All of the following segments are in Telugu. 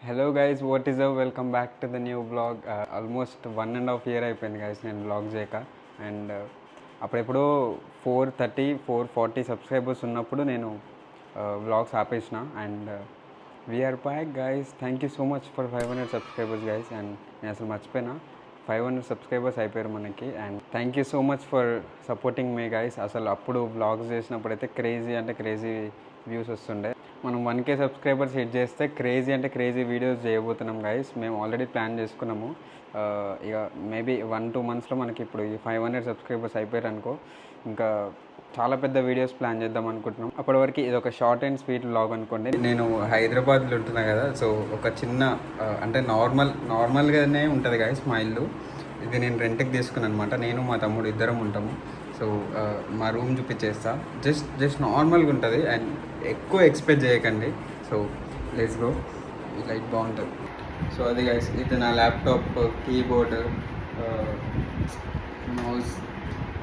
Hello guys, what is welcome back to the new blog. Almost 1.5 year అయిపోయింది గైస్ నేను బ్లాగ్ చేయక. అండ్ అప్పుడెప్పుడో 440 సబ్స్క్రైబర్స్ ఉన్నప్పుడు నేను వ్లాగ్స్ ఆపేసిన. And we're back guys. Thank you so much for 500 subscribers guys. And నేను అసలు మర్చిపోయినా 500 సబ్స్క్రైబర్స్ అయిపోయారు మనకి. And thank you so much for supporting me guys. అసలు అప్పుడు వ్లాగ్స్ చేసినప్పుడు అయితే క్రేజీ అంటే క్రేజీ వ్యూస్ వస్తుండే. మనం 1K సబ్స్క్రైబర్స్ హిట్ చేస్తే క్రేజీ అంటే క్రేజీ వీడియోస్ చేయబోతున్నాం గైస్. మేము ఆల్రెడీ ప్లాన్ చేసుకున్నాము. ఇక మేబీ 1-2 monthsలో మనకి ఇప్పుడు ఈ 500 సబ్స్క్రైబర్స్ అయిపోయారు అనుకో, ఇంకా చాలా పెద్ద వీడియోస్ ప్లాన్ చేద్దాం అనుకుంటున్నాం. అప్పటి వరకు ఇది ఒక షార్ట్ అండ్ స్వీట్ వ్లాగ్ అనుకోండి. నేను హైదరాబాద్లో ఉంటున్నా కదా, సో ఒక చిన్న అంటే నార్మల్గానే ఉంటుంది గైస్ మా ఇల్లు. ఇది నేను రెంట్కి తీసుకున్నాను అనమాట. నేను మా తమ్ముడు ఇద్దరం ఉంటాము. సో మా రూమ్ చూపించేస్తా. జస్ట్ నార్మల్గా ఉంటుంది అండ్ ఎక్కువ ఎక్స్పెక్ట్ చేయకండి. So let's go. ఈ లైట్ బాగుంటుంది. సో అది గైస్, ఇది నా ల్యాప్టాప్, కీబోర్డ్, మౌస్,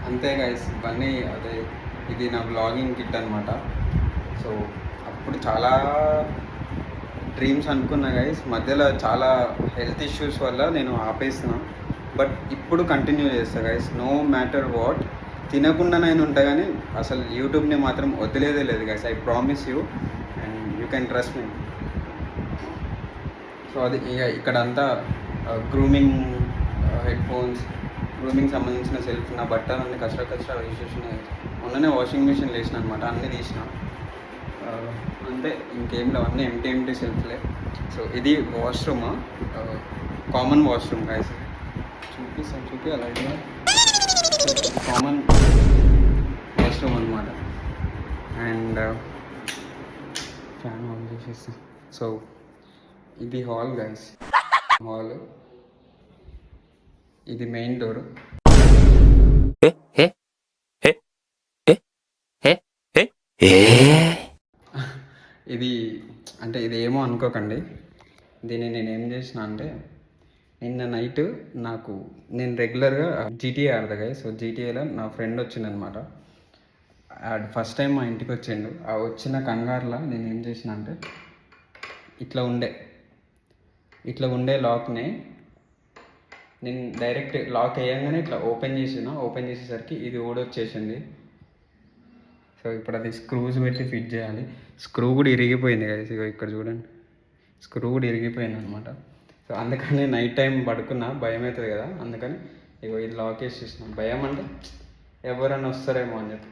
అంతే గైస్. ఇవన్నీ అదే. ఇది నా బ్లాగింగ్ కిట్ అనమాట. సో అప్పుడు చాలా డ్రీమ్స్ అనుకున్నా గైస్. మధ్యలో చాలా హెల్త్ ఇష్యూస్ వల్ల నేను ఆపేస్తున్నా. బట్ ఇప్పుడు కంటిన్యూ చేస్తా గైస్, నో మ్యాటర్ వాట్. తినకుండా నేను ఉంటా కానీ అసలు యూట్యూబ్ని మాత్రం వదిలేదే లేదు guys. I promise you and you can trust me. So అది ఇక్కడ అంతా గ్రూమింగ్ హెడ్ఫోన్స్, గ్రూమింగ్ సంబంధించిన సెల్ఫ్, నా బట్టలు అన్ని కచరా వేసేసిన. మొన్ననే వాషింగ్ మిషన్ వేసిన అనమాట, అన్నీ తీసిన. అంతే, ఇంకేం లేవు, అన్నీ ఎంటీ సెల్ఫ్లే. సో ఇది వాష్రూమ్, కామన్ వాష్రూమ్ గైస్. చూపి అలా కామన్ వాష్రూమ్ అనమాట. అండ్ ఫ్యాన్ ఆన్ చేసేస్తాం. సో ఇది హాల్ గైస్. హాల్, ఇది మెయిన్ డోర్. ఇది అంటే ఇది ఏమో అనుకోకండి. దీన్ని నేను ఏం చేసిన అంటే, నిన్న నైట్ నేను రెగ్యులర్గా జీటీఏ ఆడతా కదా. సో జీటీఏలో నా ఫ్రెండ్ వచ్చిందనమాట. ఫస్ట్ టైం మా ఇంటికి వచ్చిండు. ఆ వచ్చిన కంగారులో నేను ఏం చేసిన అంటే, ఇట్లా ఉండే లాక్ని నేను డైరెక్ట్ లాక్ వేయంగానే ఇట్లా ఓపెన్ చేసేసరికి ఇది ఊడొచ్చేసింది. సో ఇప్పుడు అది స్క్రూస్ పెట్టి ఫిట్ చేయాలి. స్క్రూ కూడా ఇరిగిపోయింది కదా, ఇక ఇక్కడ చూడండి, స్క్రూ కూడా ఇరిగిపోయింది అనమాట. సో అందుకని నైట్ టైం పడుకున్నా, భయం అవుతుంది కదా, అందుకని ఇగో ఇది లాక్ వేసేసిన. భయం అంటే ఎవరైనా వస్తారేమో అని చెప్పి.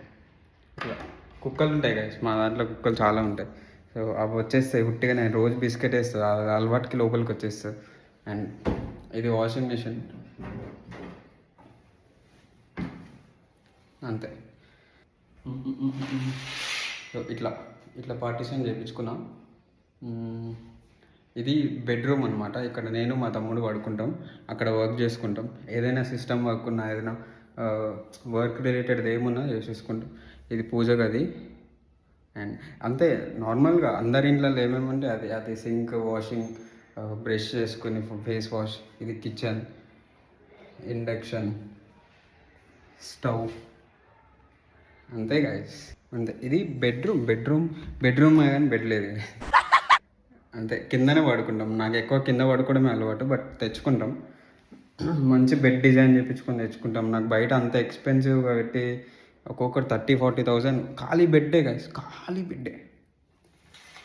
ఇట్లా కుక్కలు ఉంటాయి కదా, మా దాంట్లో కుక్కలు చాలా ఉంటాయి. సో అవి వచ్చేస్తాయి ఉట్టిగా. నేను రోజు బిస్కెట్ వేస్తుంది, అలవాటుకి లోపలికి వచ్చేస్తుంది. అండ్ ఇది వాషింగ్ మిషన్, అంతే. సో ఇట్లా పార్టీషన్ చేయించుకున్నాం. ఇది బెడ్రూమ్ అనమాట. ఇక్కడ నేను మా తమ్ముడు పడుకుంటాం, అక్కడ వర్క్ చేసుకుంటాం. ఏదైనా సిస్టమ్ వర్క్ ఉన్నా, ఏదైనా వర్క్ రిలేటెడ్ ఏమున్నా చేసేసుకుంటాం. ఇది పూజ గది. అండ్ అంతే, నార్మల్గా అందరి ఇంట్లో ఏమేమి ఉంటే అది సింక్, వాషింగ్, బ్రష్ చేసుకుని ఫేస్ వాష్. ఇది కిచెన్, ఇండక్షన్ స్టవ్, అంతే గైస్. అంతే. ఇది బెడ్రూమ్ కానీ బెడ్ లేదు, అంతే. కిందనే పడుకుంటాం. నాకు ఎక్కువ కింద పడుకోవడమే అలవాటు, బట్ తెచ్చుకుంటాం. మంచి బెడ్ డిజైన్ చేయించుకొని తెచ్చుకుంటాం. నాకు బయట అంత ఎక్స్పెన్సివ్గా పెట్టి ఒక్కొక్కటి 30,000-40,000 ఖాళీ బెడ్డే గైస్, ఖాళీ బెడ్డే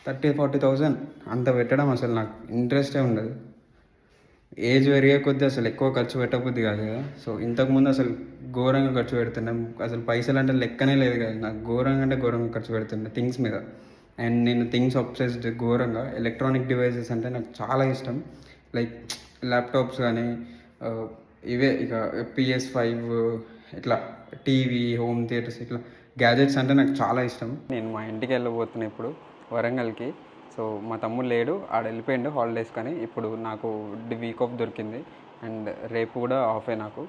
30,000-40,000 అంత పెట్టడం అసలు నాకు ఇంట్రెస్టే ఉండదు. ఏజ్ పెరిగే కొద్దీ అసలు ఎక్కువ ఖర్చు పెట్టబుద్ది కాదు కదా. సో ఇంతకుముందు అసలు ఘోరంగా ఖర్చు పెడుతున్నాం. అసలు పైసలు అంటే లెక్కనే లేదు కదా. నాకు ఘోరంగా ఖర్చు పెడుతుండే థింగ్స్ మీద. అండ్ నేను థింగ్స్ అబ్సెస్డ్ ఘోరంగా. ఎలక్ట్రానిక్ డివైసెస్ అంటే నాకు చాలా ఇష్టం. లైక్ ల్యాప్టాప్స్ కానీ, ఇవే ఇక PS5, ఇట్లా టీవీ, హోమ్ థియేటర్స్, ఇట్లా గ్యాజెట్స్ అంటే నాకు చాలా ఇష్టం. నేను మా ఇంటికి వెళ్ళబోతున్నా ఇప్పుడు, వరంగల్కి. సో మా తమ్ముడు లేడు, ఆడ వెళ్ళిపోయిండు హాలిడేస్. కానీ ఇప్పుడు నాకు వీక్ ఆఫ్ దొరికింది అండ్ రేపు కూడా ఆఫే నాకు.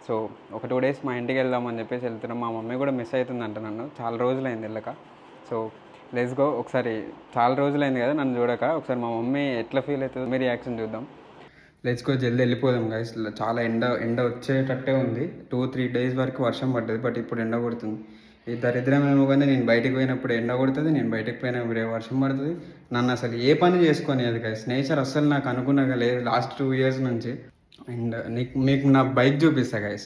సో ఒక 2 days మా ఇంటికి వెళ్దామని చెప్పేసి వెళ్తున్నాం. మా మమ్మీ కూడా మిస్ అవుతుందంట నన్ను, చాలా రోజులైంది వెళ్ళక. So let's go. ఒకసారి చాలా రోజులైంది కదా నన్ను చూడక, ఒకసారి మా మమ్మీ ఎట్లా ఫీల్ అవుతుందో మీ రియాక్షన్ చూద్దాం. లెట్స్ గో, జల్దీ వెళ్ళిపోదాం గైస్. చాలా ఎండ వచ్చేటట్టే ఉంది. 2-3 days వరకు వర్షం పడ్డది, బట్ ఇప్పుడు ఎండ కొడుతుంది. ఈ దరిద్రం ఏమో కానీ నేను బయటకు పోయినప్పుడు ఎండ కొడుతుంది, నేను బయటకు పోయినప్పుడు వర్షం పడుతుంది. నన్ను అసలు ఏ పని చేసుకునేది గైస్. నేచర్ అస్సలు నాకు అనుకున్నగా లేదు లాస్ట్ 2 years నుంచి. అండ్ మీకు నా బైక్ చూపిస్తా గైస్.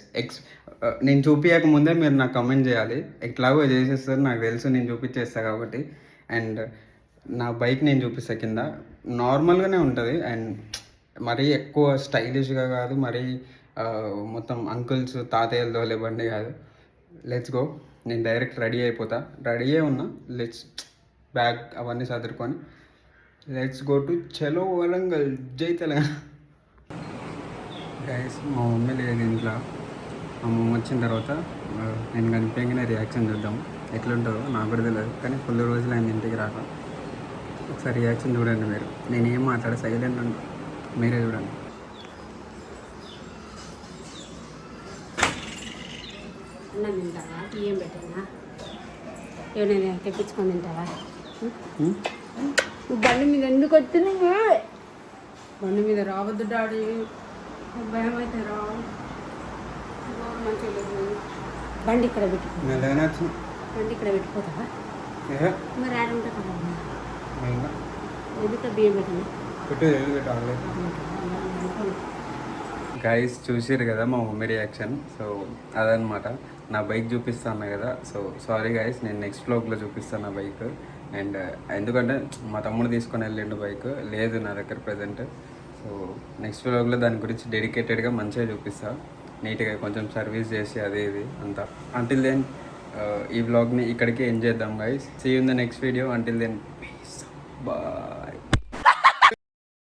నేను చూపించక ముందే మీరు నాకు కమెంట్ చేయాలి. ఎట్లాగో చేసేస్తారు నాకు తెలుసు, నేను చూపించేస్తా కాబట్టి. అండ్ నా బైక్ నేను చూపిస్తా కింద. నార్మల్గానే ఉంటుంది అండ్ మరీ ఎక్కువ స్టైలిష్గా కాదు, మరీ మొత్తం అంకుల్స్ తాతయ్యలు తోలే బండి కాదు. Let's go. నేను డైరెక్ట్ రెడీ అయిపోతా. రెడీ అయి ఉన్నా. బ్యాగ్ అవన్నీ చదువుకొని లెట్స్ గో టు చలో వరంగల్, జై తెలంగాణ. గైస్ మా మమ్మీ లేదు ఇంట్లో. మా మమ్మీ వచ్చిన తర్వాత నేను కనిపించగానే రియాక్షన్ చూద్దాం ఎట్లుంటుందో. నాకు కూడా తెలియదు కానీ ఫుల్ రోజులు ఆయన ఇంటికి రాక. ఒకసారి రియాక్షన్ చూడండి మీరు. నేనేం మాట్లాడే సైలెంట్ ఉంటా, మీరే చూడండి. అన్నం తింటావా? ఏం పెట్టినా ఏమైనా తెప్పించుకొని తింటావా? నువ్వు బండి మీద ఎందుకు వచ్చినావు? బండి మీద రావద్దు డాడీ, భయం అయితే రావు. మంచిగా లేదు. బండి ఇక్కడ పెట్టుకో. బండి ఇక్కడ పెట్టుకోతావా? మరి ఆడ ఉంటా కదా. ఎందుకు బియ్యం పెట్టినా? గైస్ చూసారు కదా మా మమ్మీ రియాక్షన్. సో అదనమాట. నా బైక్ చూపిస్తాను కదా. సో సారీ గైస్, నేను నెక్స్ట్ వ్లాగ్లో చూపిస్తాను నా బైక్. అండ్ ఎందుకంటే మా తమ్ముడు తీసుకొని వెళ్ళిండు బైక్, లేదు నా దగ్గర ప్రజెంట్. సో నెక్స్ట్ వ్లాగ్లో దాని గురించి డెడికేటెడ్గా మంచిగా చూపిస్తాను, నీట్గా కొంచెం సర్వీస్ చేసి అది ఇది అంతా. అంటిల్ దెన్ ఈ వ్లాగ్ని ఇక్కడికి ఎండ్ చేద్దాం guys. See you in the next video. Until then peace. Bye.